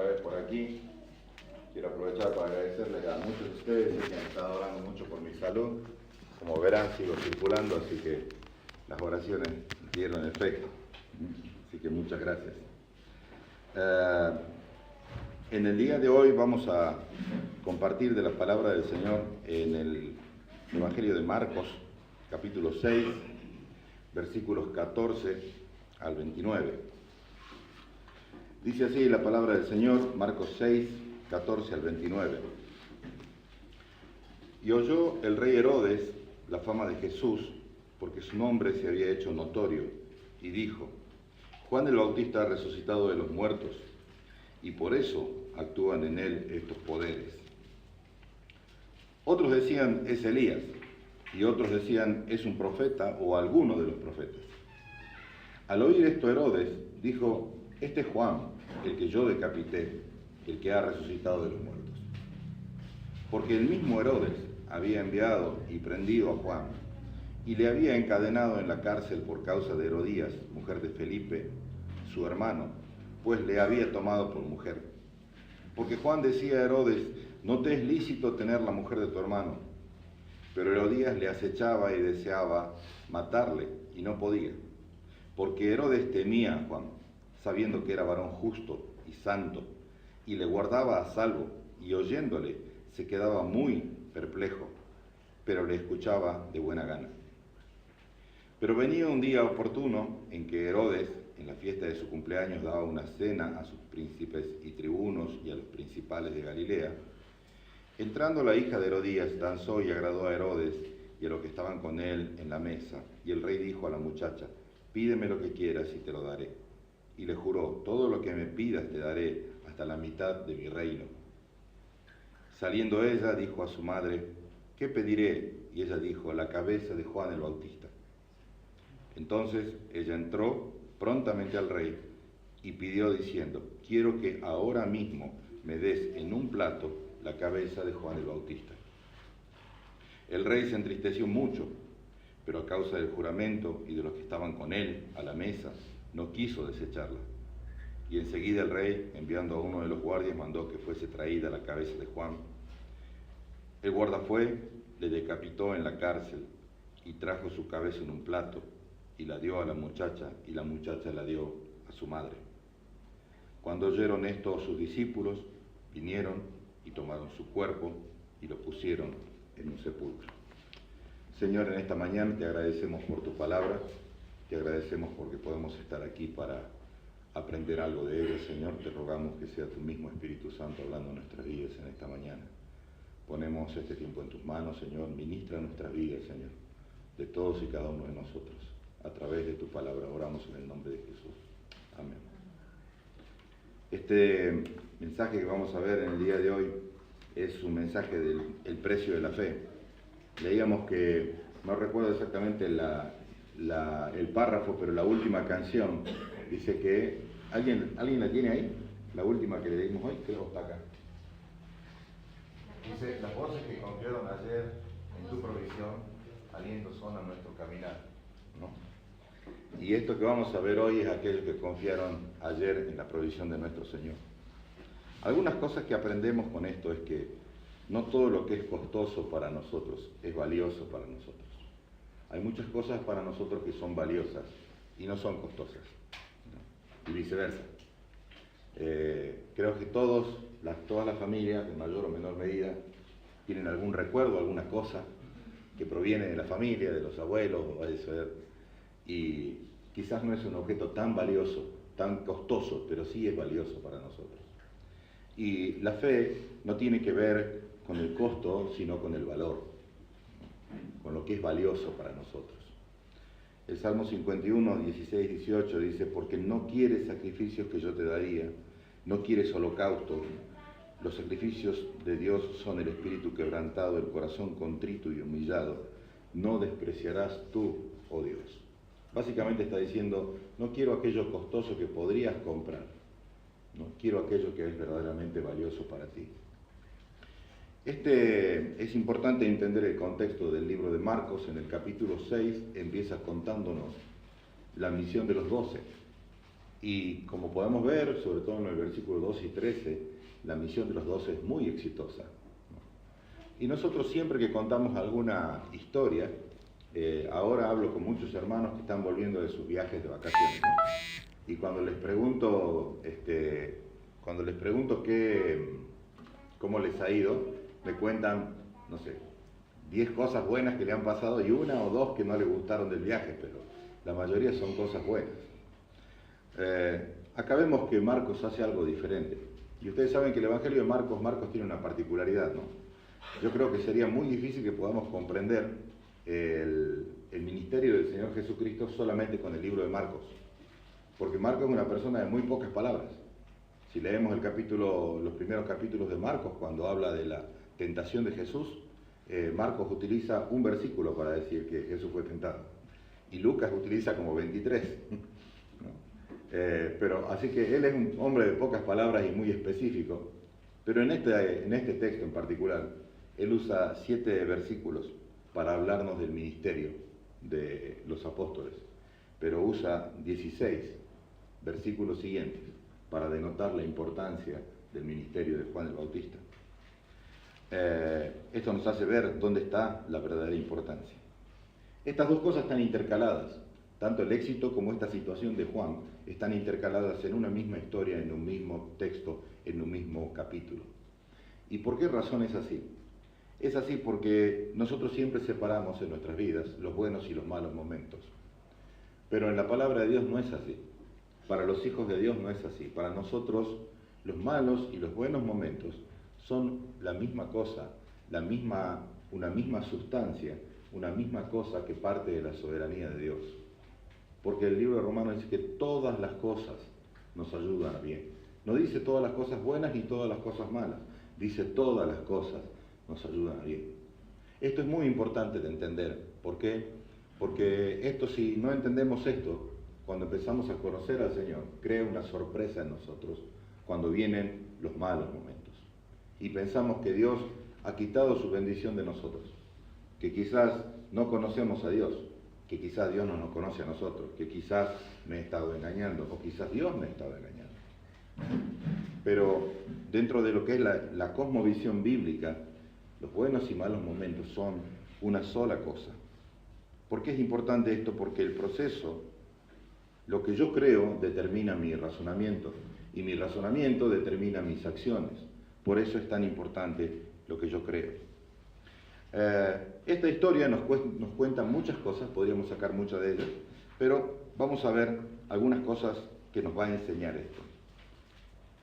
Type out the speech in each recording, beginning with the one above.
otra vez por aquí. Quiero aprovechar para agradecerles a muchos de ustedes que han estado orando mucho por mi salud. Como verán, sigo circulando, así que las oraciones dieron efecto. Así que muchas gracias. En el día de hoy vamos a compartir de la palabra del Señor en el Evangelio de Marcos, capítulo 6, versículos 14 al 29. Dice así la palabra del Señor, Marcos 6, 14 al 29. Y oyó el rey Herodes la fama de Jesús, porque su nombre se había hecho notorio, y dijo: Juan el Bautista ha resucitado de los muertos, y por eso actúan en él estos poderes. Otros decían: es Elías, y otros decían: es un profeta o alguno de los profetas. Al oír esto Herodes dijo: este es Juan, el que yo decapité, el que ha resucitado de los muertos. Porque el mismo Herodes había enviado y prendido a Juan, y le había encadenado en la cárcel por causa de Herodías, mujer de Felipe, su hermano, pues le había tomado por mujer. Porque Juan decía a Herodes: no te es lícito tener la mujer de tu hermano. Pero Herodías le acechaba y deseaba matarle, y no podía, porque Herodes temía a Juan, sabiendo que era varón justo y santo, y le guardaba a salvo, y oyéndole se quedaba muy perplejo, pero le escuchaba de buena gana. Pero venía un día oportuno en que Herodes, en la fiesta de su cumpleaños, daba una cena a sus príncipes y tribunos y a los principales de Galilea. Entrando la hija de Herodías, danzó y agradó a Herodes y a los que estaban con él en la mesa. Y el rey dijo a la muchacha: pídeme lo que quieras y te lo daré. Y le juró: todo lo que me pidas te daré, hasta la mitad de mi reino. Saliendo ella, dijo a su madre: ¿qué pediré? Y ella dijo: la cabeza de Juan el Bautista. Entonces ella entró prontamente al rey y pidió diciendo: quiero que ahora mismo me des en un plato la cabeza de Juan el Bautista. El rey se entristeció mucho, pero a causa del juramento y de los que estaban con él a la mesa, no quiso desecharla. Y enseguida el rey, enviando a uno de los guardias, mandó que fuese traída la cabeza de Juan. El guarda fue, le decapitó en la cárcel y trajo su cabeza en un plato y la dio a la muchacha, y la muchacha la dio a su madre. Cuando oyeron esto sus discípulos, vinieron y tomaron su cuerpo y lo pusieron en un sepulcro. Señor, en esta mañana te agradecemos por tu palabra, te agradecemos porque podemos estar aquí para aprender algo de ella. Señor, te rogamos que sea tu mismo Espíritu Santo hablando en nuestras vidas en esta mañana. Ponemos este tiempo en tus manos, Señor, ministra nuestras vidas, Señor, de todos y cada uno de nosotros. A través de tu palabra oramos en el nombre de Jesús. Amén. Este mensaje que vamos a ver en el día de hoy es un mensaje del precio de la fe. Leíamos que, no recuerdo exactamente el párrafo, pero la última canción dice que, ¿alguien la tiene ahí? La última que leímos hoy, creo que está acá. Dice: las voces que confiaron ayer en tu provisión, aliento son a nuestro caminar, ¿no? Y esto que vamos a ver hoy es aquellos que confiaron ayer en la provisión de nuestro Señor. Algunas cosas que aprendemos con esto es que no todo lo que es costoso para nosotros es valioso para nosotros. Hay muchas cosas para nosotros que son valiosas y no son costosas, ¿no? Y viceversa. Creo que todas las familias, en mayor o menor medida, tienen algún recuerdo, alguna cosa que proviene de la familia, de los abuelos, o vaya a ser, y quizás no es un objeto tan valioso, tan costoso, pero sí es valioso para nosotros. Y la fe no tiene que ver con el costo, sino con el valor, con lo que es valioso para nosotros. El Salmo 51, 16, 18 dice: porque no quieres sacrificios que yo te daría, no quieres holocausto. Los sacrificios de Dios son el espíritu quebrantado, el corazón contrito y humillado. No despreciarás tú, oh Dios. Básicamente está diciendo: no quiero aquello costoso que podrías comprar, no quiero aquello que es verdaderamente valioso para ti. Es importante entender el contexto del libro de Marcos. En el capítulo 6 empieza contándonos la misión de los 12. Y como podemos ver, sobre todo en el versículo 12 y 13, la misión de los 12 es muy exitosa. Y nosotros siempre que contamos alguna historia, ahora hablo con muchos hermanos que están volviendo de sus viajes de vacaciones, ¿no? Y cuando les pregunto cómo les ha ido, me cuentan, no sé, 10 cosas buenas que le han pasado y una o dos que no les gustaron del viaje, pero la mayoría son cosas buenas. Acá vemos que Marcos hace algo diferente. Y ustedes saben que el Evangelio de Marcos tiene una particularidad, ¿no? Yo creo que sería muy difícil que podamos comprender el ministerio del Señor Jesucristo solamente con el libro de Marcos. Porque Marcos es una persona de muy pocas palabras. Si leemos los primeros capítulos de Marcos, cuando habla de la tentación de Jesús, Marcos utiliza un versículo para decir que Jesús fue tentado. Y Lucas utiliza como 23. Pero así que él es un hombre de pocas palabras y muy específico. Pero en este texto en particular, él usa 7 versículos para hablarnos del ministerio de los apóstoles. Pero usa 16 versículos siguientes para denotar la importancia del ministerio de Juan el Bautista. Esto nos hace ver dónde está la verdadera importancia. Estas dos cosas están intercaladas, tanto el éxito como esta situación de Juan están intercaladas en una misma historia, en un mismo texto, en un mismo capítulo. ¿Y por qué razón es así? Es así porque nosotros siempre separamos en nuestras vidas los buenos y los malos momentos. Pero en la palabra de Dios no es así. Para los hijos de Dios no es así. Para nosotros los malos y los buenos momentos son la misma cosa, una misma sustancia, una misma cosa que parte de la soberanía de Dios. Porque el libro de Romanos dice que todas las cosas nos ayudan a bien. No dice todas las cosas buenas ni todas las cosas malas. Dice todas las cosas nos ayudan a bien. Esto es muy importante de entender. ¿Por qué? Porque si no entendemos esto, cuando empezamos a conocer al Señor, crea una sorpresa en nosotros cuando vienen los malos momentos. Y pensamos que Dios ha quitado su bendición de nosotros, que quizás no conocemos a Dios, que quizás Dios no nos conoce a nosotros, que quizás me he estado engañando, o quizás Dios me ha estado engañando. Pero dentro de lo que es la cosmovisión bíblica, los buenos y malos momentos son una sola cosa. ¿Por qué es importante esto? Porque el proceso, lo que yo creo, determina mi razonamiento, y mi razonamiento determina mis acciones. Por eso es tan importante lo que yo creo. Esta historia nos cuenta muchas cosas, podríamos sacar muchas de ellas, pero vamos a ver algunas cosas que nos va a enseñar esto.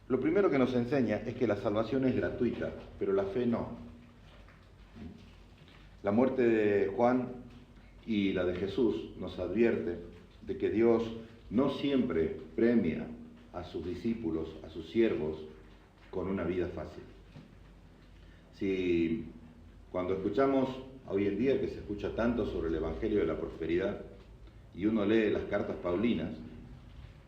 Lo primero que nos enseña es que la salvación es gratuita, pero la fe no. La muerte de Juan y la de Jesús nos advierte de que Dios no siempre premia a sus discípulos, a sus siervos, con una vida fácil. Si cuando escuchamos hoy en día, que se escucha tanto sobre el Evangelio de la Prosperidad, y uno lee las cartas paulinas,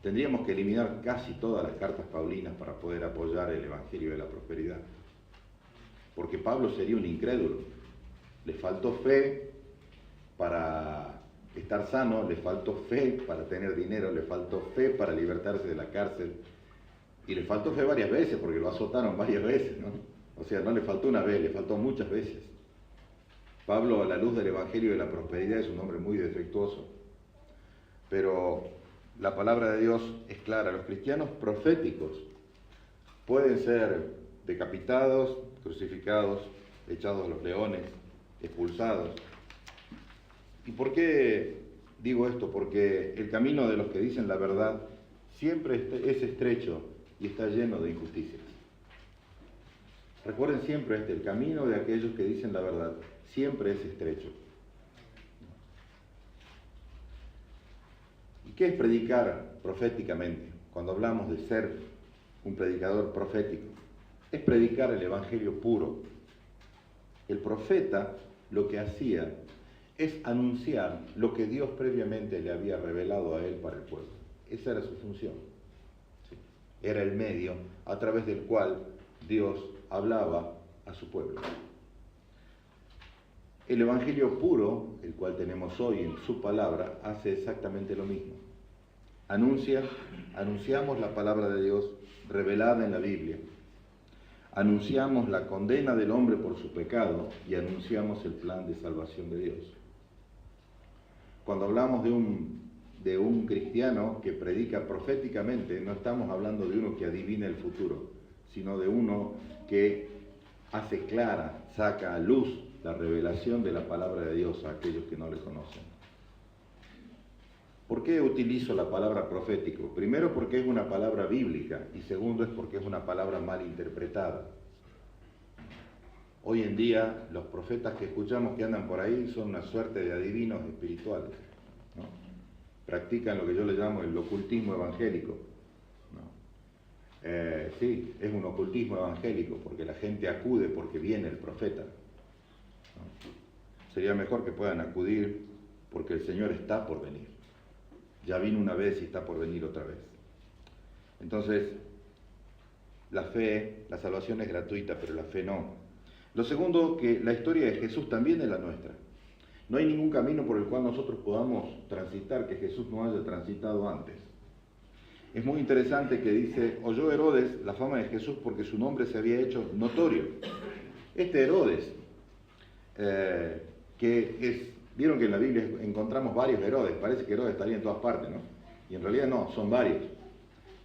tendríamos que eliminar casi todas las cartas paulinas para poder apoyar el Evangelio de la Prosperidad. Porque Pablo sería un incrédulo. Le faltó fe para estar sano, le faltó fe para tener dinero, le faltó fe para libertarse de la cárcel, y le faltó fe varias veces, porque lo azotaron varias veces, ¿no? O sea, no le faltó una vez, le faltó muchas veces. Pablo, a la luz del Evangelio de la Prosperidad, es un hombre muy defectuoso. Pero la palabra de Dios es clara. Los cristianos proféticos pueden ser decapitados, crucificados, echados a los leones, expulsados. ¿Y por qué digo esto? Porque el camino de los que dicen la verdad siempre es estrecho y está lleno de injusticias. Recuerden siempre el camino de aquellos que dicen la verdad siempre es estrecho. ¿Y qué es predicar proféticamente? Cuando hablamos de ser un predicador profético, es predicar el Evangelio puro. El profeta lo que hacía es anunciar lo que Dios previamente le había revelado a él para el pueblo. Esa era su función. Sí. Era el medio a través del cual Dios hablaba a su pueblo. El Evangelio puro, el cual tenemos hoy en su palabra, hace exactamente lo mismo. anunciamos la palabra de Dios revelada en la Biblia. Anunciamos la condena del hombre por su pecado y anunciamos el plan de salvación de Dios. Cuando hablamos de un cristiano que predica proféticamente, no estamos hablando de uno que adivina el futuro, sino de uno que hace clara, saca a luz la revelación de la palabra de Dios a aquellos que no le conocen. ¿Por qué utilizo la palabra profético? Primero porque es una palabra bíblica y segundo es porque es una palabra mal interpretada. Hoy en día los profetas que escuchamos que andan por ahí son una suerte de adivinos espirituales, ¿no? Practican lo que yo le llamo el ocultismo evangélico, ¿no? Sí, es un ocultismo evangélico porque la gente acude porque viene el profeta, ¿no? Sería mejor que puedan acudir porque el Señor está por venir. Ya vino una vez y está por venir otra vez. Entonces, la fe, la salvación es gratuita, pero la fe no. Lo segundo, que la historia de Jesús también es la nuestra. No hay ningún camino por el cual nosotros podamos transitar que Jesús no haya transitado antes. Es muy interesante que dice, oyó Herodes la fama de Jesús porque su nombre se había hecho notorio. Este Herodes, vieron que en la Biblia encontramos varios Herodes, parece que Herodes estaría en todas partes, ¿no? Y en realidad no, son varios.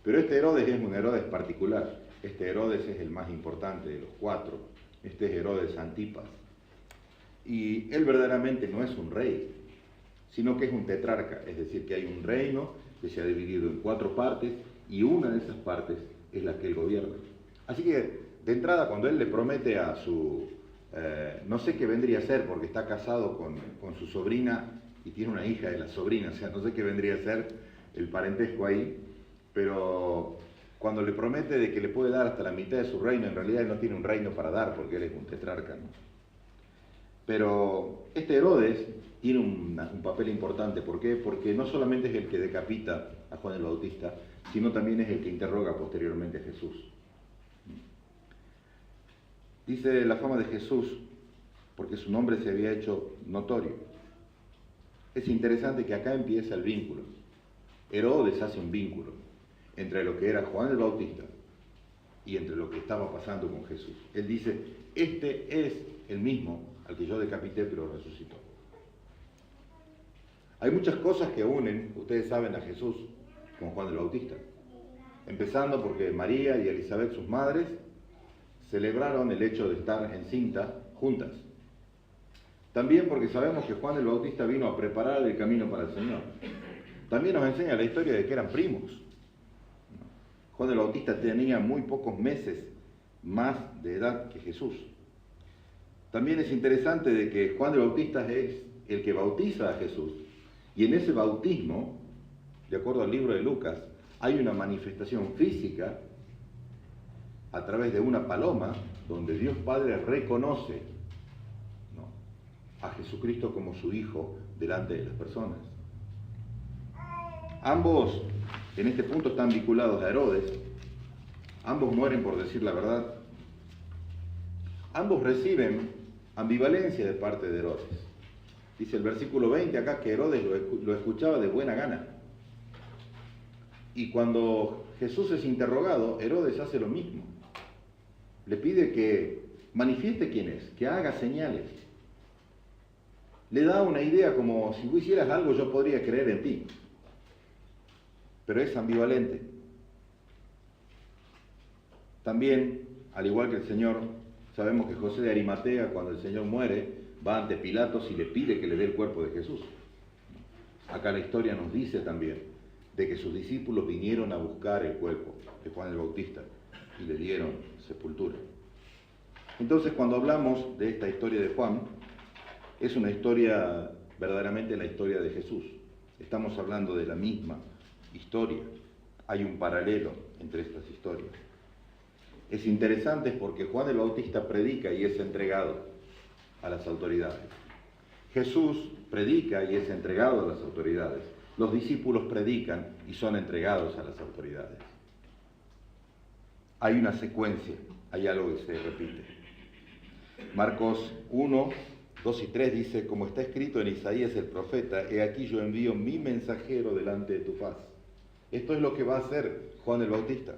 Pero este Herodes es un Herodes particular. Este Herodes es el más importante de los cuatro. Este es Herodes Antipas. Y él verdaderamente no es un rey, sino que es un tetrarca, es decir, que hay un reino que se ha dividido en 4 partes y una de esas partes es la que él gobierna. Así que, de entrada, cuando él le promete a su... no sé qué vendría a ser, porque está casado con su sobrina y tiene una hija de la sobrina, o sea, no sé qué vendría a ser el parentesco ahí, pero cuando le promete de que le puede dar hasta la mitad de su reino, en realidad él no tiene un reino para dar, porque él es un tetrarca, ¿no? Pero este Herodes tiene un papel importante. ¿Por qué? Porque no solamente es el que decapita a Juan el Bautista, sino también es el que interroga posteriormente a Jesús. Dice la fama de Jesús porque su nombre se había hecho notorio. Es interesante que acá empieza el vínculo. Herodes hace un vínculo entre lo que era Juan el Bautista y entre lo que estaba pasando con Jesús. Él dice, este es el mismo al que yo decapité pero resucitó. Hay muchas cosas que unen, ustedes saben, a Jesús con Juan el Bautista. Empezando porque María y Elizabeth, sus madres, celebraron el hecho de estar encinta juntas. También porque sabemos que Juan el Bautista vino a preparar el camino para el Señor. También nos enseña la historia de que eran primos. Juan el Bautista tenía muy pocos meses más de edad que Jesús. También es interesante de que Juan el Bautista es el que bautiza a Jesús. Y en ese bautismo, de acuerdo al libro de Lucas, hay una manifestación física a través de una paloma, donde Dios Padre reconoce, ¿no?, a Jesucristo como su Hijo delante de las personas. Ambos, en este punto, están vinculados a Herodes. Ambos mueren por decir la verdad. Ambos reciben ambivalencia de parte de Herodes. Dice el versículo 20 acá que Herodes lo escuchaba de buena gana. Y cuando Jesús es interrogado, Herodes hace lo mismo. Le pide que manifieste quién es, que haga señales. Le da una idea como, si tú hicieras algo yo podría creer en ti. Pero es ambivalente. También, al igual que el Señor, sabemos que José de Arimatea, cuando el Señor muere, va ante Pilatos y le pide que le dé el cuerpo de Jesús. Acá la historia nos dice también de que sus discípulos vinieron a buscar el cuerpo de Juan el Bautista y le dieron sepultura. Entonces, cuando hablamos de esta historia de Juan, es una historia, verdaderamente la historia de Jesús. Estamos hablando de la misma historia. Hay un paralelo entre estas historias. Es interesante porque Juan el Bautista predica y es entregado a las autoridades. Jesús predica y es entregado a las autoridades. Los discípulos predican y son entregados a las autoridades. Hay una secuencia, hay algo que se repite. Marcos 1, 2 y 3 dice, como está escrito en Isaías el profeta, he aquí yo envío mi mensajero delante de tu faz, Esto es lo que va a hacer Juan el Bautista,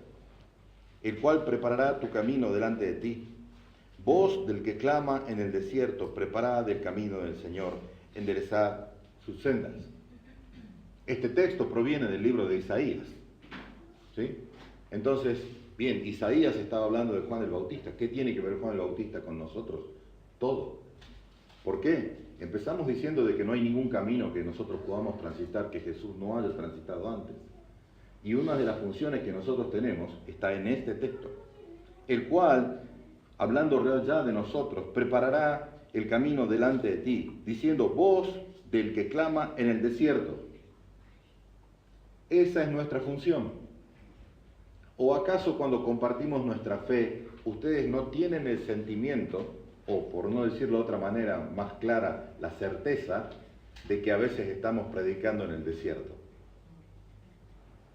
el cual preparará tu camino delante de ti. Voz del que clama en el desierto, preparad el camino del Señor, enderezad sus sendas. Este texto proviene del libro de Isaías, ¿sí? Entonces, bien, Isaías estaba hablando de Juan el Bautista. ¿Qué tiene que ver Juan el Bautista con nosotros? Todo. ¿Por qué? Empezamos diciendo de que no hay ningún camino que nosotros podamos transitar que Jesús no haya transitado antes. Y una de las funciones que nosotros tenemos está en este texto, el cual, hablando ya de nosotros, preparará el camino delante de ti, diciendo, voz del que clama en el desierto. Esa es nuestra función. ¿O acaso cuando compartimos nuestra fe, ustedes no tienen el sentimiento, o por no decirlo de otra manera más clara, la certeza de que a veces estamos predicando en el desierto?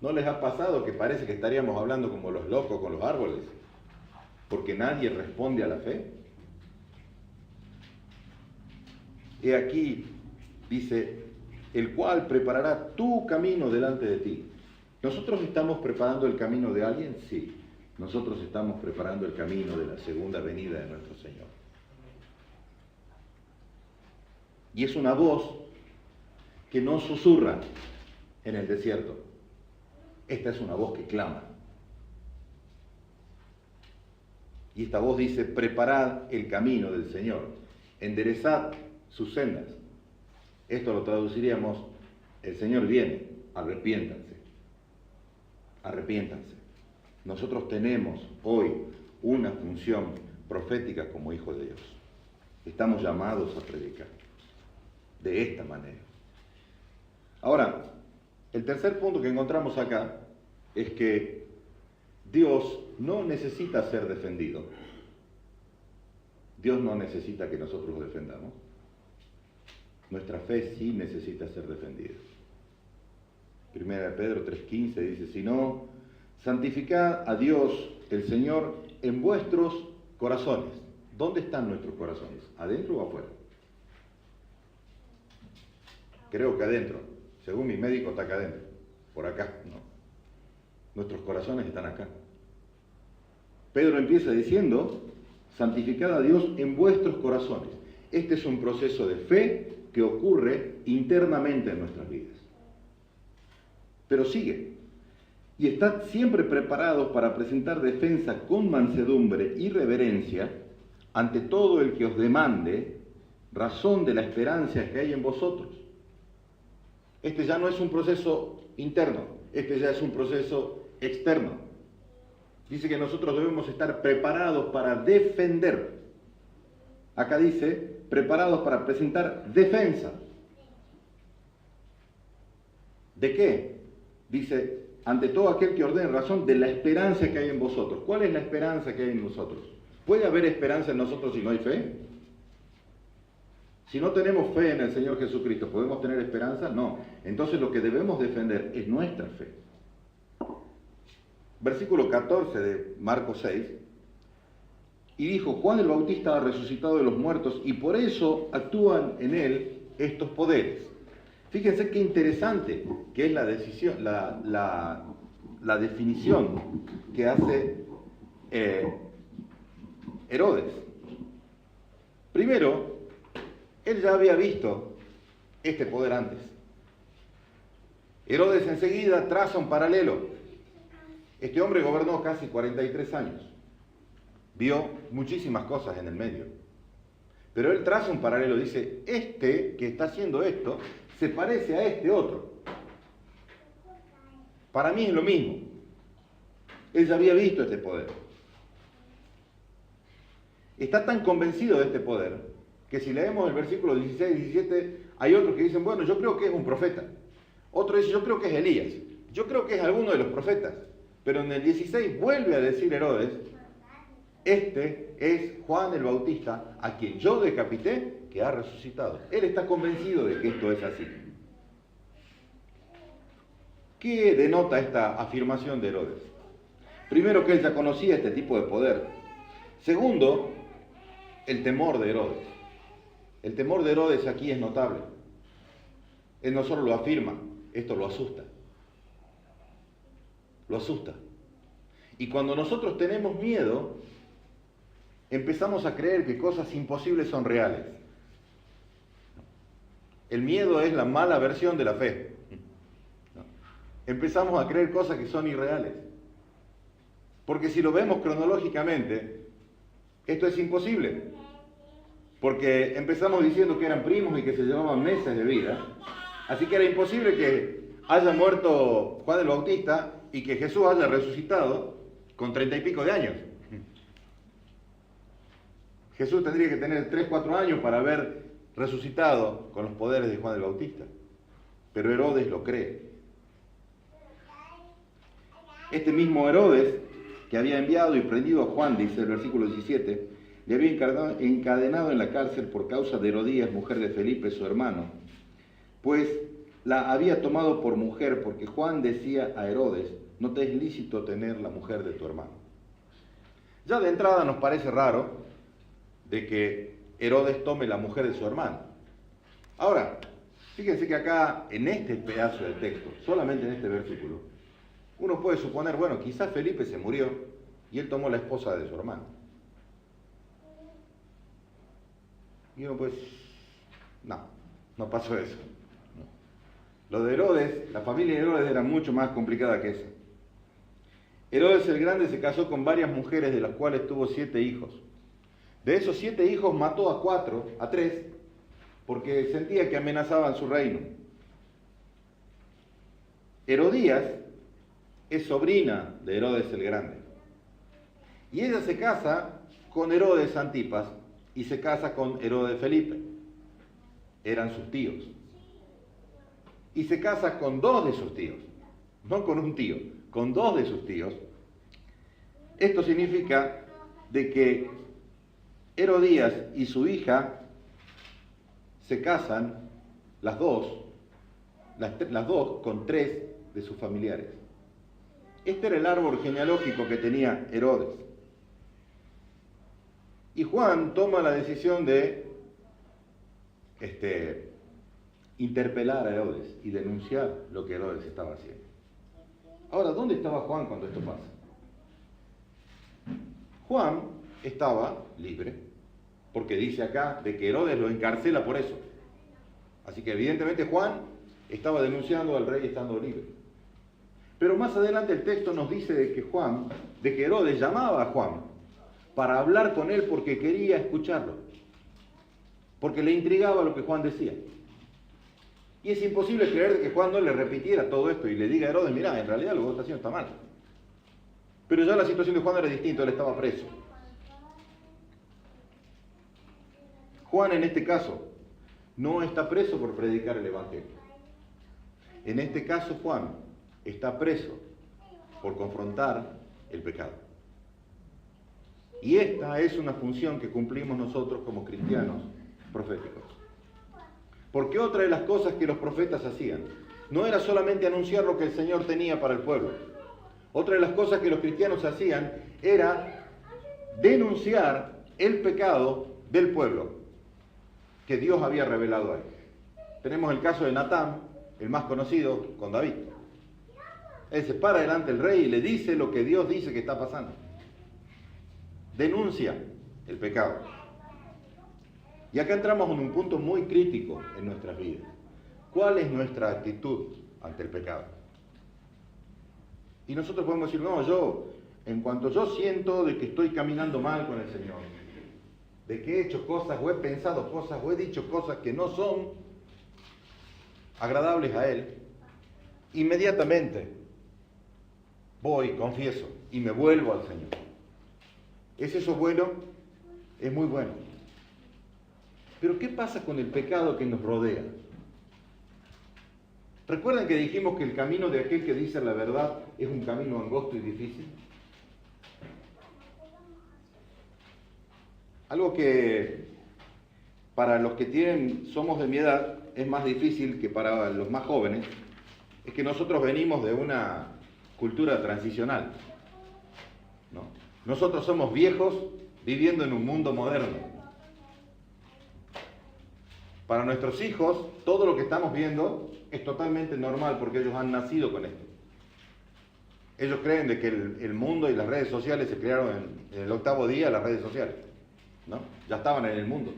¿No les ha pasado que parece que estaríamos hablando como los locos con los árboles? Porque nadie responde a la fe. He aquí, dice, el cual preparará tu camino delante de ti. ¿Nosotros estamos preparando el camino de alguien? Sí. Nosotros estamos preparando el camino de la segunda venida de nuestro Señor. Y es una voz que no susurra en el desierto. Esta es una voz que clama. Y esta voz dice, preparad el camino del Señor, enderezad sus sendas. Esto lo traduciríamos, el Señor viene, arrepiéntanse. Arrepiéntanse. Nosotros tenemos hoy una función profética como hijos de Dios. Estamos llamados a predicar de esta manera. Ahora, el tercer punto que encontramos acá es que Dios no necesita ser defendido. Dios no necesita que nosotros lo defendamos. Nuestra fe sí necesita ser defendida. Primera de Pedro 3:15 dice, si no, santificad a Dios, el Señor, en vuestros corazones. ¿Dónde están nuestros corazones? ¿Adentro o afuera? Creo que adentro. Según mi médico está acá adentro. Por acá, no. Nuestros corazones están acá. Pedro empieza diciendo, santificad a Dios en vuestros corazones. Este es un proceso de fe que ocurre internamente en nuestras vidas. Pero sigue. Y estad siempre preparados para presentar defensa con mansedumbre y reverencia ante todo el que os demande razón de la esperanza que hay en vosotros. Este ya no es un proceso interno, este ya es un proceso externo. Dice que nosotros debemos estar preparados para defender. Acá dice, preparados para presentar defensa. ¿De qué? Dice, ante todo aquel que ordene razón de la esperanza que hay en vosotros. ¿Cuál es la esperanza que hay en nosotros? ¿Puede haber esperanza en nosotros si no hay fe? Si no tenemos fe en el Señor Jesucristo, ¿podemos tener esperanza? No. Entonces lo que debemos defender es nuestra fe. Versículo 14 de Marcos 6. Y dijo, Juan el Bautista ha resucitado de los muertos y por eso actúan en él estos poderes. Fíjense qué interesante que es la decisión, la definición que hace Herodes. Primero, él ya había visto este poder antes. Herodes enseguida traza un paralelo. Este hombre gobernó casi 43 años. Vio muchísimas cosas en el medio. Pero él traza un paralelo, dice, este que está haciendo esto se parece a este otro. Para mí es lo mismo. Él ya había visto este poder. Está tan convencido de este poder que si leemos el versículo 16 y 17, hay otros que dicen, bueno, yo creo que es un profeta. Otro dice, yo creo que es Elías. Yo creo que es alguno de los profetas. Pero en el 16 vuelve a decir Herodes, este es Juan el Bautista, a quien yo decapité, que ha resucitado. Él está convencido de que esto es así. ¿Qué denota esta afirmación de Herodes? Primero, que él ya conocía este tipo de poder. Segundo, el temor de Herodes. El temor de Herodes aquí es notable. Él no solo lo afirma, esto lo asusta. lo asusta. Y cuando nosotros tenemos miedo, empezamos a creer que cosas imposibles son reales. El miedo es la mala versión de la fe. Empezamos a creer cosas que son irreales. Porque si lo vemos cronológicamente, esto es imposible. Porque empezamos diciendo que eran primos y que se llevaban meses de vida. Así que era imposible que haya muerto Juan el Bautista y que Jesús haya resucitado con 30 y pico de años. Jesús tendría que tener 3, 4 años para haber resucitado con los poderes de Juan el Bautista. Pero Herodes lo cree. Este mismo Herodes, que había enviado y prendido a Juan, dice el versículo 17, le había encadenado en la cárcel por causa de Herodías, mujer de Felipe, su hermano, pues la había tomado por mujer, porque Juan decía a Herodes: no te es lícito tener la mujer de tu hermano. Ya de entrada nos parece raro de que Herodes tome la mujer de su hermano. Ahora, fíjense que acá, en este pedazo de texto, solamente en este versículo, uno puede suponer, bueno, quizás Felipe se murió y él tomó la esposa de su hermano. Y uno pues, no pasó eso. No. Lo de Herodes, la familia de Herodes era mucho más complicada que eso. Herodes el Grande se casó con varias mujeres, de las cuales tuvo 7 hijos. De esos 7 hijos mató a 3, porque sentía que amenazaban su reino. Herodías es sobrina de Herodes el Grande. Y ella se casa con Herodes Antipas y se casa con Herodes Felipe. Eran sus tíos. Y se casa con 2 de sus tíos. No con un tío, con 2 de sus tíos. Esto significa de que Herodías y su hija se casan, las dos con 3 de sus familiares. Este era el árbol genealógico que tenía Herodes. Y Juan toma la decisión de interpelar a Herodes y denunciar lo que Herodes estaba haciendo. Ahora, ¿dónde estaba Juan cuando esto pasa? Juan estaba libre, porque dice acá de que Herodes lo encarcela por eso. Así que evidentemente Juan estaba denunciando al rey estando libre. Pero más adelante el texto nos dice de que Herodes llamaba a Juan para hablar con él porque quería escucharlo, porque le intrigaba lo que Juan decía. Y es imposible creer que Juan no le repitiera todo esto y le diga a Herodes: mirá, en realidad lo que vos estás haciendo está mal. Pero ya la situación de Juan era distinta, él estaba preso. Juan en este caso no está preso por predicar el Evangelio. En este caso Juan está preso por confrontar el pecado. Y esta es una función que cumplimos nosotros como cristianos proféticos. Porque otra de las cosas que los profetas hacían no era solamente anunciar lo que el Señor tenía para el pueblo. Otra de las cosas que los cristianos hacían era denunciar el pecado del pueblo que Dios había revelado a él. Tenemos el caso de Natán, el más conocido, con David. Él se para delante del rey y le dice lo que Dios dice que está pasando. Denuncia el pecado. Y acá entramos en un punto muy crítico en nuestras vidas. ¿Cuál es nuestra actitud ante el pecado? Y nosotros podemos decir: no, en cuanto yo siento de que estoy caminando mal con el Señor, de que he hecho cosas o he pensado cosas o he dicho cosas que no son agradables a Él, inmediatamente voy, confieso y me vuelvo al Señor. ¿Es eso bueno? Es muy bueno. Pero ¿qué pasa con el pecado que nos rodea? ¿Recuerdan que dijimos que el camino de aquel que dice la verdad es un camino angosto y difícil? Algo que para los que somos de mi edad es más difícil que para los más jóvenes, es que nosotros venimos de una cultura transicional, ¿no? Nosotros somos viejos viviendo en un mundo moderno. Para nuestros hijos, todo lo que estamos viendo es totalmente normal porque ellos han nacido con esto. Ellos creen de que el mundo y las redes sociales se crearon en el 8º día, las redes sociales, ¿no? Ya estaban en el mundo.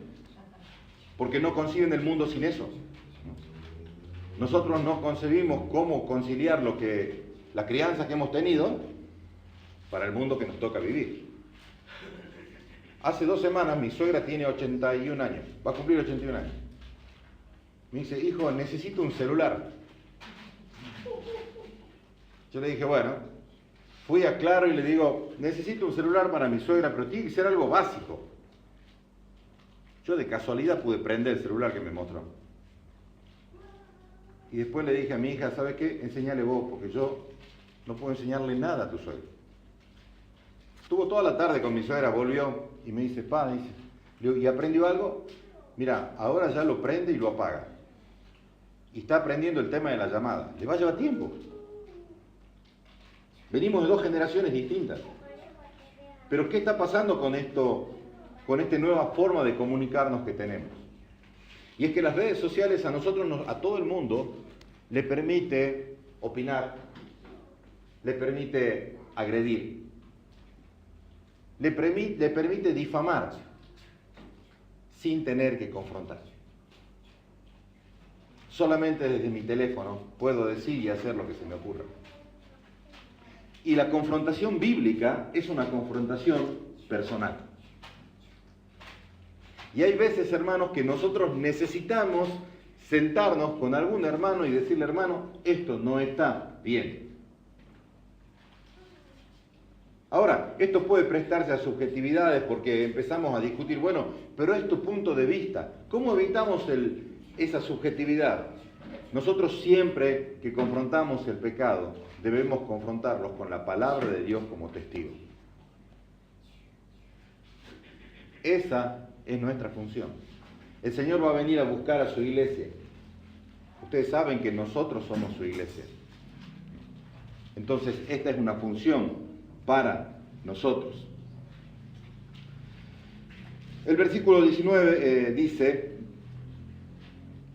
Porque no conciben el mundo sin eso. Nosotros no concebimos cómo conciliar la crianza que hemos tenido para el mundo que nos toca vivir. Hace 2 semanas mi suegra tiene 81 años, va a cumplir 81 años. Me dice, hijo, necesito un celular. Yo le dije, bueno, fui a Claro y le digo, necesito un celular para mi suegra, pero tiene que ser algo básico. Yo de casualidad pude prender el celular que me mostró. Y después le dije a mi hija, ¿sabes qué? Enseñale vos, porque yo no puedo enseñarle nada a tu suegra. Estuvo toda la tarde con mi suegra, volvió y me dice, pa, dice, ¿y aprendió algo? Mira, ahora ya lo prende y lo apaga. Y está aprendiendo el tema de la llamada. Le va a llevar tiempo. Venimos de 2 generaciones distintas. Pero ¿qué está pasando con esto, con esta nueva forma de comunicarnos que tenemos? Y es que las redes sociales a nosotros, a todo el mundo, le permite opinar, le permite agredir, le permite difamar sin tener que confrontar. Solamente desde mi teléfono puedo decir y hacer lo que se me ocurra. Y la confrontación bíblica es una confrontación personal. Y hay veces, hermanos, que nosotros necesitamos sentarnos con algún hermano y decirle, hermano, esto no está bien. Ahora, esto puede prestarse a subjetividades porque empezamos a discutir, bueno, pero es tu punto de vista. ¿Cómo evitamos esa subjetividad? Nosotros siempre que confrontamos el pecado, debemos confrontarlos con la palabra de Dios como testigo. Esa es nuestra función. El Señor va a venir a buscar a su iglesia. Ustedes saben que nosotros somos su iglesia. Entonces, esta es una función para nosotros. El versículo 19 dice,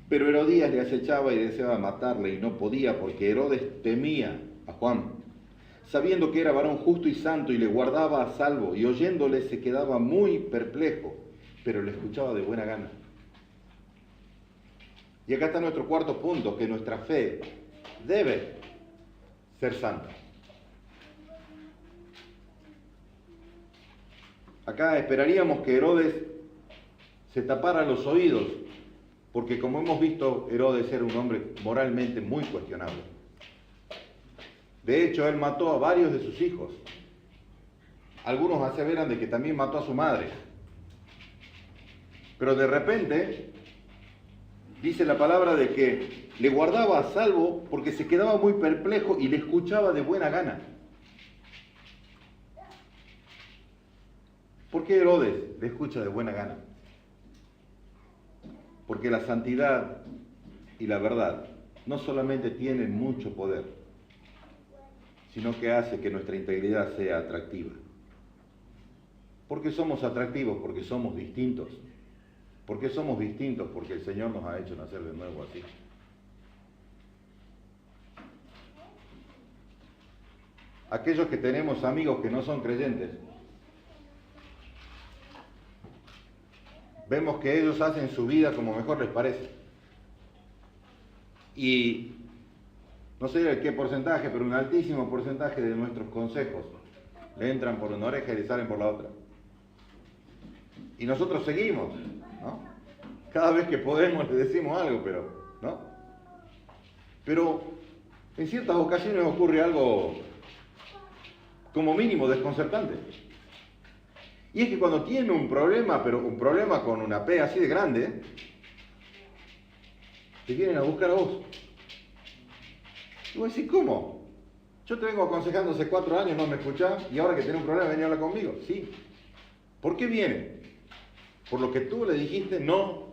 pero Herodías le acechaba y deseaba matarle y no podía porque Herodes temía a Juan, sabiendo que era varón justo y santo y le guardaba a salvo y oyéndole se quedaba muy perplejo, pero le escuchaba de buena gana. Y acá está nuestro cuarto punto, que nuestra fe debe ser santa. Acá esperaríamos que Herodes se tapara los oídos, porque como hemos visto, Herodes era un hombre moralmente muy cuestionable. De hecho, él mató a varios de sus hijos. Algunos aseveran de que también mató a su madre. Pero de repente, dice la palabra de que le guardaba a salvo porque se quedaba muy perplejo y le escuchaba de buena gana. ¿Por qué Herodes le escucha de buena gana? Porque la santidad y la verdad no solamente tienen mucho poder, sino que hace que nuestra integridad sea atractiva. ¿Por qué somos atractivos? Porque somos distintos. ¿Por qué somos distintos? Porque el Señor nos ha hecho nacer de nuevo así. Aquellos que tenemos amigos que no son creyentes, vemos que ellos hacen su vida como mejor les parece. Y no sé qué porcentaje, pero un altísimo porcentaje de nuestros consejos le entran por una oreja y le salen por la otra. Y nosotros seguimos, ¿no? Cada vez que podemos le decimos algo, ¿no? Pero en ciertas ocasiones ocurre algo como mínimo desconcertante. Y es que cuando tienen un problema, pero un problema con una P así de grande, te vienen a buscar a vos. Y vos decís, ¿cómo? Yo te vengo aconsejando hace 4 años, no me escuchás, y ahora que tenés un problema, venís a hablar conmigo. Sí. ¿Por qué viene? ¿Por lo que tú le dijiste? No.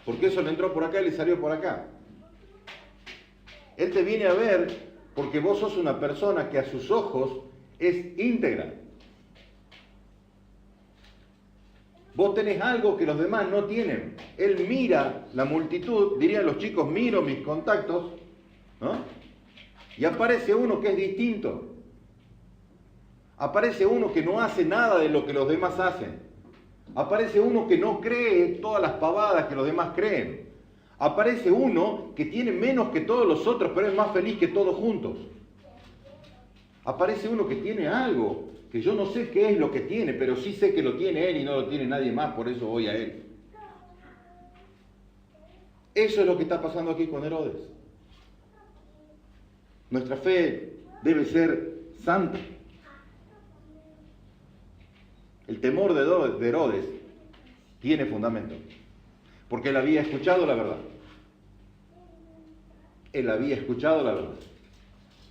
Porque eso le entró por acá y le salió por acá. Él te viene a ver porque vos sos una persona que a sus ojos es íntegra. Vos tenés algo que los demás no tienen. Él mira la multitud, dirían los chicos, miro mis contactos, ¿no? Y aparece uno que es distinto. Aparece uno que no hace nada de lo que los demás hacen. Aparece uno que no cree todas las pavadas que los demás creen. Aparece uno que tiene menos que todos los otros, pero es más feliz que todos juntos. Aparece uno que tiene algo, que yo no sé qué es lo que tiene, pero sí sé que lo tiene él y no lo tiene nadie más, por eso voy a él. Eso es lo que está pasando aquí con Herodes. Nuestra fe debe ser santa. El temor de Herodes tiene fundamento, porque él había escuchado la verdad. Él había escuchado la verdad.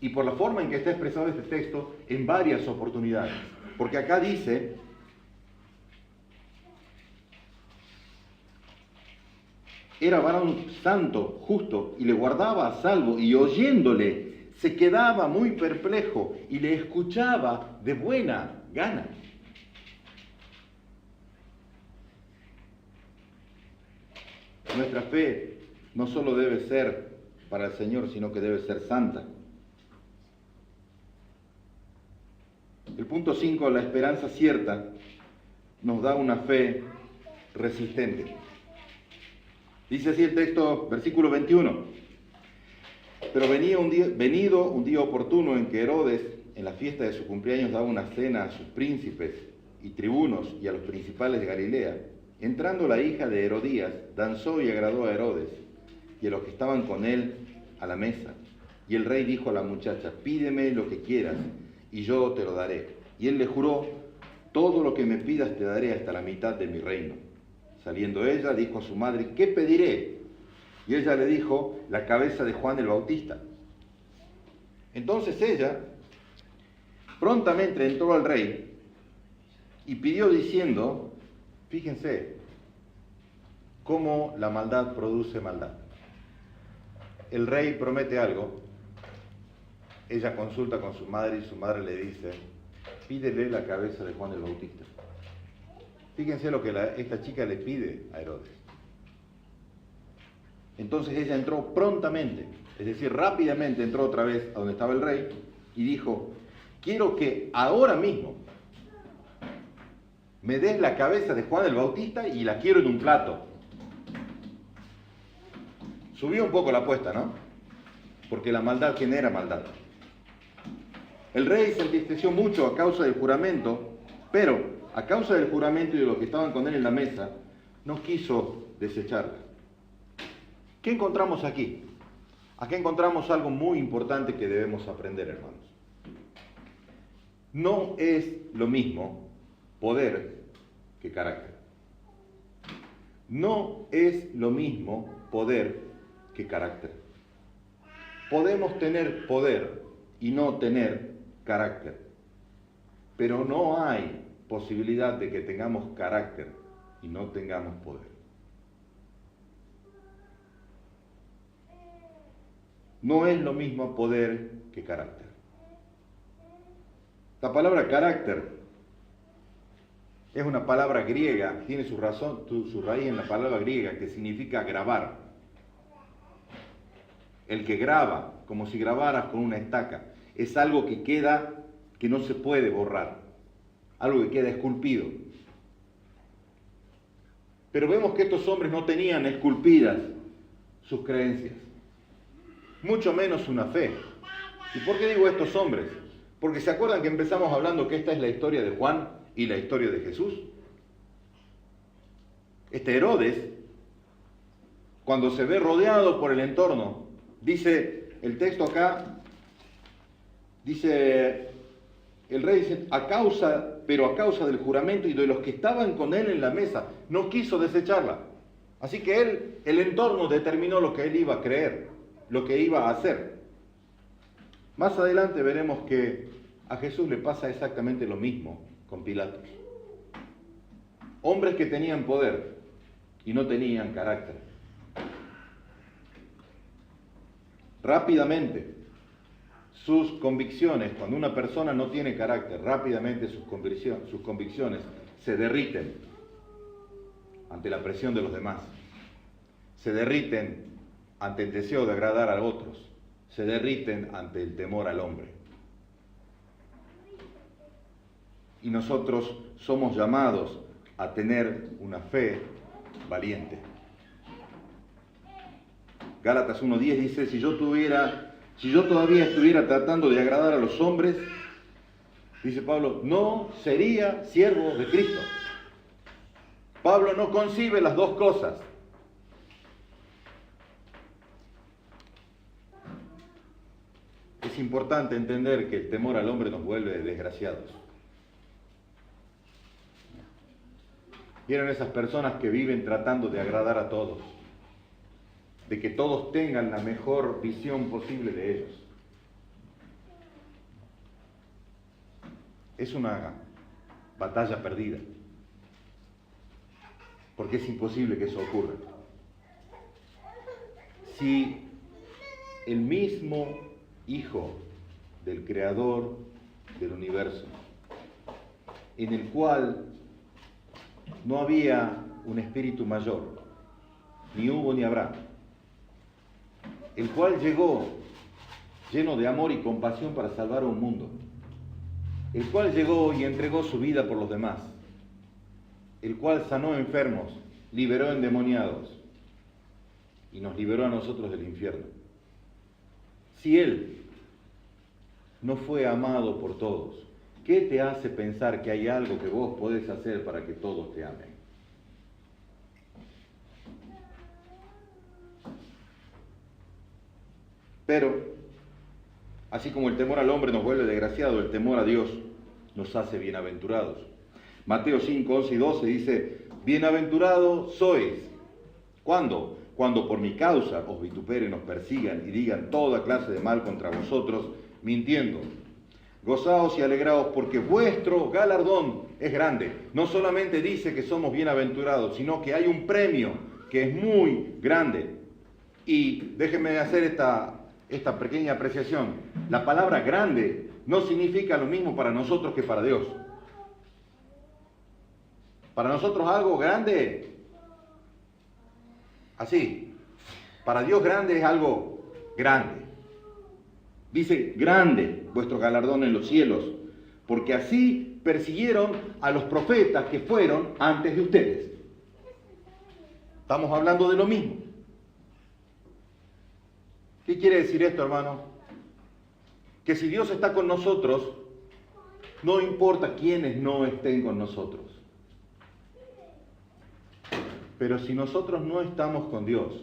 Y por la forma en que está expresado este texto, en varias oportunidades. Porque acá dice, era varón santo, justo, y le guardaba a salvo, y oyéndole se quedaba muy perplejo, y le escuchaba de buena gana. Nuestra fe no solo debe ser para el Señor, sino que debe ser santa. El punto 5, la esperanza cierta, nos da una fe resistente. Dice así el texto, versículo 21. Pero venido un día oportuno en que Herodes, en la fiesta de su cumpleaños, daba una cena a sus príncipes y tribunos y a los principales de Galilea, entrando la hija de Herodías, danzó y agradó a Herodes y a los que estaban con él a la mesa. Y el rey dijo a la muchacha, pídeme lo que quieras y yo te lo daré. Y él le juró, todo lo que me pidas te daré hasta la mitad de mi reino. Saliendo ella, dijo a su madre, ¿qué pediré? Y ella le dijo, la cabeza de Juan el Bautista. Entonces ella prontamente entró al rey y pidió diciendo, fíjense cómo la maldad produce maldad. El rey promete algo, ella consulta con su madre y su madre le dice, pídele la cabeza de Juan el Bautista. Fíjense lo que esta chica le pide a Herodes. Entonces ella entró prontamente, es decir, rápidamente entró otra vez a donde estaba el rey y dijo, quiero que ahora mismo me des la cabeza de Juan el Bautista y la quiero en un plato. Subió un poco la apuesta, ¿no? Porque la maldad genera maldad. El rey se entristeció mucho a causa del juramento, pero a causa del juramento y de los que estaban con él en la mesa, no quiso desecharla. ¿Qué encontramos aquí? Aquí encontramos algo muy importante que debemos aprender, hermanos. No es lo mismo poder que carácter. No es lo mismo poder que carácter. Podemos tener poder y no tener carácter, pero no hay posibilidad de que tengamos carácter y no tengamos poder. No es lo mismo poder que carácter. La palabra carácter es una palabra griega, tiene su raíz en la palabra griega que significa grabar. El que graba, como si grabaras con una estaca, es algo que queda, que no se puede borrar, algo que queda esculpido. Pero vemos que estos hombres no tenían esculpidas sus creencias, mucho menos una fe. ¿Y por qué digo estos hombres? Porque se acuerdan que empezamos hablando que esta es la historia de Juan y la historia de Jesús. Este Herodes, cuando se ve rodeado por el entorno, dice el texto acá, dice, el rey dice, pero a causa del juramento y de los que estaban con él en la mesa, no quiso desecharla. Así que el entorno determinó lo que él iba a creer, lo que iba a hacer. Más adelante veremos que a Jesús le pasa exactamente lo mismo con Pilatos. Hombres que tenían poder y no tenían carácter. Rápidamente, sus convicciones, cuando una persona no tiene carácter, rápidamente sus convicciones se derriten ante la presión de los demás. Se derriten ante el deseo de agradar a otros. Se derriten ante el temor al hombre. y nosotros somos llamados a tener una fe valiente. Gálatas 1:10 dice, si yo todavía estuviera tratando de agradar a los hombres, dice Pablo, no sería siervo de Cristo. Pablo no concibe las dos cosas. Es importante entender que el temor al hombre nos vuelve desgraciados. ¿Vieron esas personas que viven tratando de agradar a todos? De que todos tengan la mejor visión posible de ellos. Es una batalla perdida. Porque es imposible que eso ocurra. Si el mismo Hijo del Creador del universo, en el cual no había un espíritu mayor, ni hubo ni habrá, el cual llegó lleno de amor y compasión para salvar a un mundo, el cual llegó y entregó su vida por los demás, el cual sanó enfermos, liberó endemoniados y nos liberó a nosotros del infierno. Si Él no fue amado por todos, ¿qué te hace pensar que hay algo que vos podés hacer para que todos te amen? Pero, así como el temor al hombre nos vuelve desgraciado, el temor a Dios nos hace bienaventurados. Mateo 5, 11 y 12 dice, bienaventurados sois. ¿Cuándo? Cuando por mi causa os vituperen, os persigan y digan toda clase de mal contra vosotros, mintiendo. Gozaos y alegraos porque vuestro galardón es grande. No solamente dice que somos bienaventurados, sino que hay un premio que es muy grande. Y déjenme hacer esta pequeña apreciación. La palabra grande no significa lo mismo para nosotros que para Dios. Para nosotros algo grande, así. Para Dios grande es algo grande. Dice, grande vuestro galardón en los cielos, porque así persiguieron a los profetas que fueron antes de ustedes. Estamos hablando de lo mismo. ¿Qué quiere decir esto, hermano? Que si Dios está con nosotros, no importa quiénes no estén con nosotros. Pero si nosotros no estamos con Dios,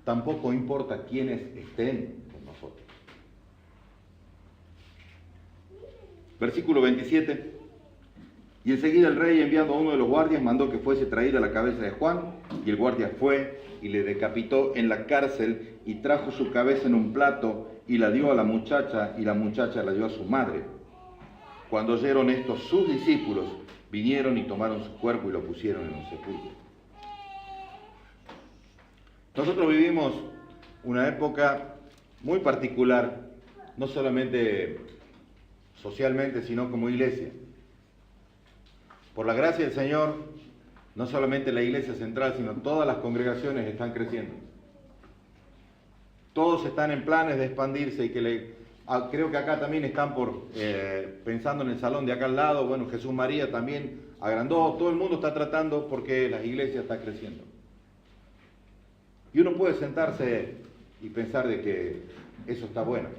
tampoco importa quiénes estén con nosotros. Versículo 27. Y enseguida el rey, enviando a uno de los guardias, mandó que fuese traída la cabeza de Juan, y el guardia fue y le decapitó en la cárcel y trajo su cabeza en un plato y la dio a la muchacha, y la muchacha la dio a su madre. Cuando oyeron esto, sus discípulos vinieron y tomaron su cuerpo y lo pusieron en un sepulcro. Nosotros vivimos una época muy particular, no solamente socialmente, sino como iglesia. Por la gracia del Señor, no solamente la iglesia central, sino todas las congregaciones están creciendo. Todos están en planes de expandirse y creo que acá también están pensando en el salón de acá al lado. Bueno, Jesús María también agrandó, todo el mundo está tratando porque la iglesia está creciendo. Y uno puede sentarse y pensar de que eso está bueno.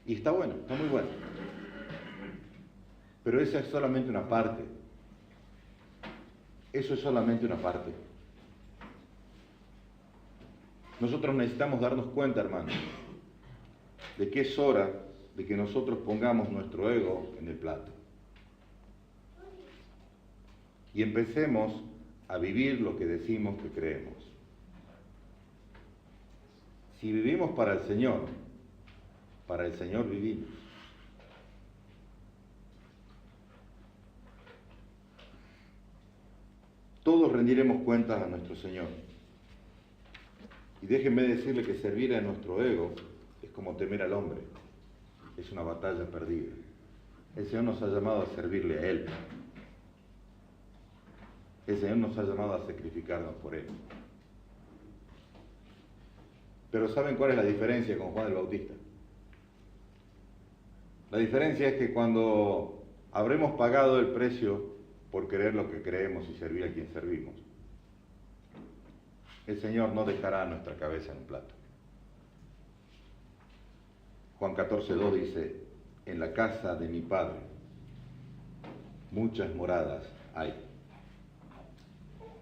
Y está bueno, está muy bueno. Pero esa es solamente una parte. Eso es solamente una parte. Nosotros necesitamos darnos cuenta, hermanos, de que es hora de que nosotros pongamos nuestro ego en el plato. Y empecemos a vivir lo que decimos que creemos. Si vivimos para el Señor vivimos. Todos rendiremos cuentas a nuestro Señor. Y déjenme decirle que servir a nuestro ego es como temer al hombre. Es una batalla perdida. El Señor nos ha llamado a servirle a Él. El Señor nos ha llamado a sacrificarnos por Él. Pero ¿saben cuál es la diferencia con Juan el Bautista? La diferencia es que cuando ¿Habremos pagado el precio por creer lo que creemos y servir a quien servimos? El Señor no dejará nuestra cabeza en un plato. Juan 14:2 dice, en la casa de mi Padre muchas moradas hay.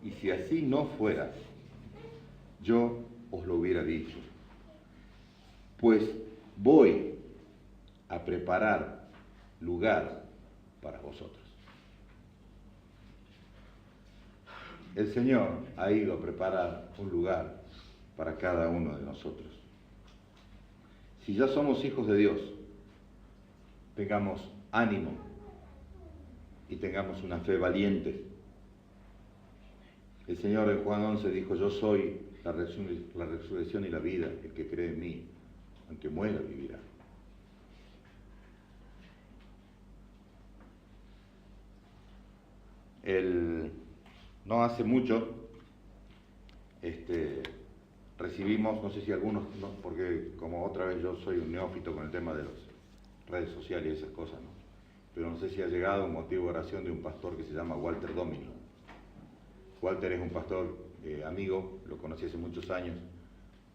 Y si así no fuera, yo os lo hubiera dicho. Pues voy a preparar lugar para vosotros. El Señor ha ido a preparar un lugar para cada uno de nosotros. Si ya somos hijos de Dios, tengamos ánimo y tengamos una fe valiente. El Señor en Juan 11 dijo, yo soy la resurrección y la vida, el que cree en mí, aunque muera, vivirá. No hace mucho recibimos, no sé si algunos, no, porque como otra vez yo soy un neófito con el tema de las redes sociales y esas cosas, ¿no? Pero no sé si ha llegado un motivo de oración de un pastor que se llama Walter Domini. Walter es un pastor amigo, lo conocí hace muchos años,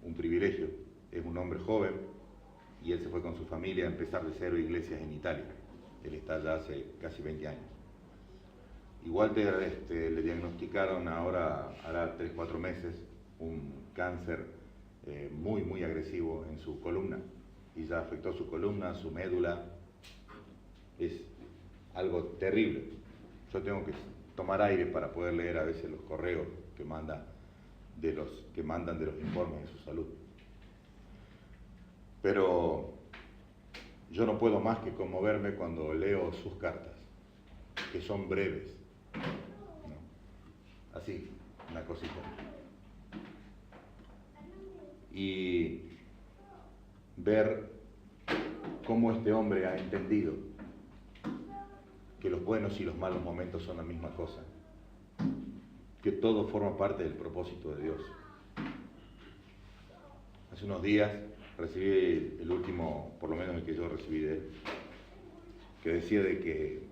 un privilegio, es un hombre joven y él se fue con su familia a empezar de cero iglesias en Italia. Él está ya hace casi 20 años. Y Walter le diagnosticaron ahora, hará 3-4 meses, un cáncer muy, muy agresivo en su columna. Y ya afectó su columna, su médula. Es algo terrible. Yo tengo que tomar aire para poder leer a veces los correos que mandan de los informes de su salud. Pero yo no puedo más que conmoverme cuando leo sus cartas, que son breves, ¿no? Así, una cosita. Y ver cómo este hombre ha entendido que los buenos y los malos momentos son la misma cosa, que todo forma parte del propósito de Dios. Hace unos días recibí el último, por lo menos el que yo recibí de él, que decía de que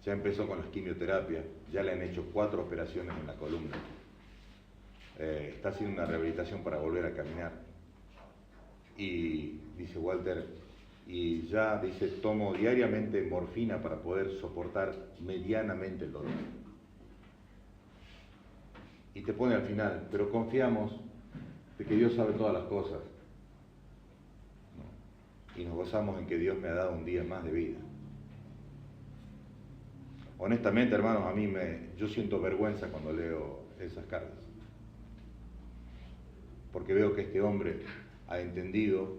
ya empezó con las quimioterapias, ya le han hecho 4 operaciones en la columna, está haciendo una rehabilitación para volver a caminar. Y dice Walter, y ya dice, tomo diariamente morfina para poder soportar medianamente el dolor. Y te pone al final, pero confiamos de que Dios sabe todas las cosas, ¿no? Y nos gozamos en que Dios me ha dado un día más de vida. Honestamente, hermanos, yo siento vergüenza cuando leo esas cartas, porque veo que este hombre ha entendido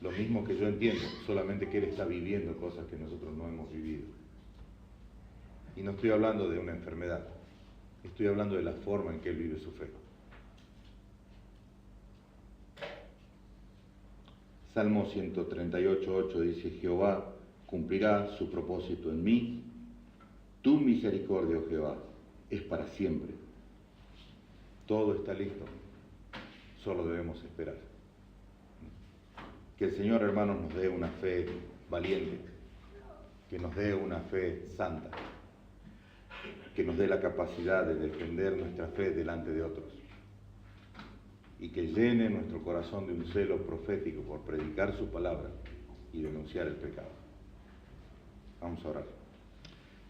lo mismo que yo entiendo, solamente que él está viviendo cosas que nosotros no hemos vivido. Y no estoy hablando de una enfermedad, estoy hablando de la forma en que él vive su fe. Salmo 138:8 dice, Jehová cumplirá su propósito en mí, tu misericordia, oh Jehová, es para siempre. Todo está listo, solo debemos esperar. Que el Señor, hermanos, nos dé una fe valiente, que nos dé una fe santa, que nos dé la capacidad de defender nuestra fe delante de otros y que llene nuestro corazón de un celo profético por predicar su palabra y denunciar el pecado. Vamos a orar.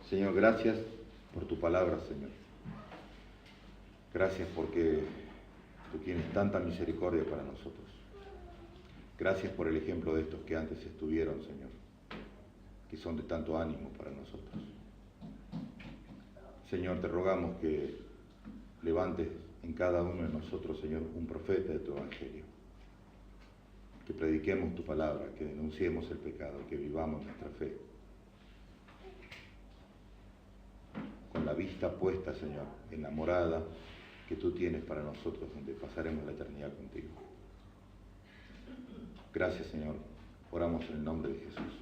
Señor, gracias por tu palabra, Señor. Gracias porque tú tienes tanta misericordia para nosotros. Gracias por el ejemplo de estos que antes estuvieron, Señor, que son de tanto ánimo para nosotros. Señor, te rogamos que levantes en cada uno de nosotros, Señor, un profeta de tu evangelio. Que prediquemos tu palabra, que denunciemos el pecado, que vivamos nuestra fe. Con la vista puesta, Señor, en la morada que tú tienes para nosotros, donde pasaremos la eternidad contigo. Gracias, Señor. Oramos en el nombre de Jesús.